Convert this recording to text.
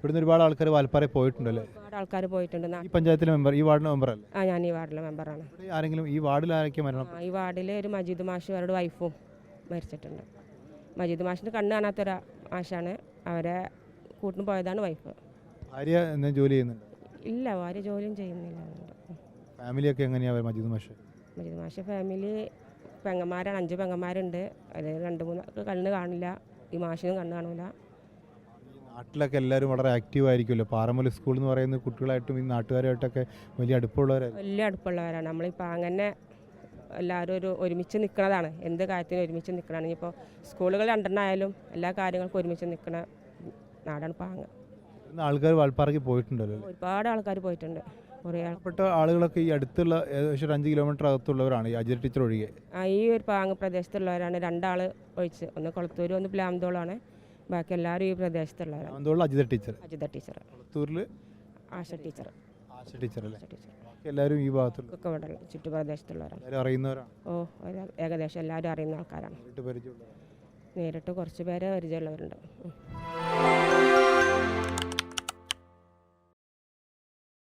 ഇവിടുന്ന് ഒരുപാട് ആൾക്കാർ വാൽപ്പാറയിൽ പോയിട്ടുണ്ടല്ലേ? ഒരുപാട് ആൾക്കാർ പോയിട്ടുണ്ട്. ഈ പഞ്ചായത്തിലെ മെമ്പർ, ഈ വാർഡിലെ മെമ്പർ അല്ലേ? ഞാൻ ഈ വാർഡിലെ മെമ്പറാണ്. ഇവിടെ ആരെങ്കിലും ഈ വാർഡിൽ ആരൊക്കെ മരണം? ഈ വാർഡിൽ ഒരു മജീദ് മാഷ് അവരുടെ വൈഫും മരിച്ചിട്ടുണ്ട്. മജീദ് മാഷിൻ്റെ കണ്ണ് കാണാത്തൊരു മാഷാണ്. അവരെ കൂട്ടിന് പോയതാണ് വൈഫ്. ഭാര്യ എന്തെങ്കിലും ജോലി ചെയ്യുന്നുണ്ട്? ഇല്ല, ഭാര്യ ജോലിയും ചെയ്യുന്നില്ല. ഫാമിലിയൊക്കെ എങ്ങനെയാണ് മജീദ് മാഷ്? മജീദ് മാഷ് ഫാമിലി പെങ്ങന്മാരാണ്, 5 പെങ്ങന്മാരുണ്ട്. അതിൽ 2-3 കണ്ണ് കാണില്ല. ഈ മാഷിനും കണ്ണ് കാണില്ല. നാട്ടിലൊക്കെ എല്ലാവരും വളരെ ആക്റ്റീവ് ആയിരിക്കുമല്ലോ. പാറമല സ്കൂൾ എന്ന് പറയുന്നത് കുട്ടികളായിട്ടും ഈ നാട്ടുകാരായിട്ടൊക്കെ വലിയ അടുപ്പമുള്ളവരാണ്. വലിയ അടുപ്പമുള്ളവരാണ്. നമ്മളിപ്പോൾ അങ്ങനെ എല്ലാവരും ഒരുമിച്ച് നിൽക്കുന്നതാണ്. എന്ത് കാര്യത്തിനും ഒരുമിച്ച് നിൽക്കണതാണ്. ഇനിയിപ്പോൾ സ്കൂളുകൾ 2 ആയാലും എല്ലാ കാര്യങ്ങൾക്കും ഒരുമിച്ച് നിൽക്കുന്ന നാടാണ് പാങ്ങ്. ആൾക്കാർ വാൽപ്പാറയ്ക്ക് പോയിട്ടുണ്ടല്ലോ? ഒരുപാട് ആൾക്കാർ പോയിട്ടുണ്ട്. കുറേ ആൾപ്പെട്ട ആളുകളൊക്കെ ഈ അടുത്തുള്ള ഏകദേശം 5 കിലോമീറ്റർ അകത്തുള്ളവരാണ്, ഈ അജിത ടീച്ചർ ഒഴികെ. ഈ ഒരു പാങ്ങ് പ്രദേശത്തുള്ളവരാണ്. 2 ആൾ ഒഴിച്ച്, ഒന്ന് കൊളത്തൂർ, ഒന്ന് പ്ലാന്തോളാണ്. ബാക്കി എല്ലാവരും ഈ പ്രദേശത്തുള്ളവരാണ്. അജിത ടീച്ചർ, കൊളത്തൂരിൽ ആശ ടീച്ചർ, ടീച്ചർ അല്ലേ? ബാക്കി എല്ലാവരും ഈ ഭാഗത്തുള്ള ഇവിടെ ചുറ്റുപ്രദേശത്തുള്ളവരാണ്. അറിയുന്നവരാണ്. ഏകദേശം എല്ലാവരും അറിയുന്ന ആൾക്കാരാണ്. നേരിട്ട് കുറച്ച് പേരെ പരിചയമുള്ളവരുണ്ട്.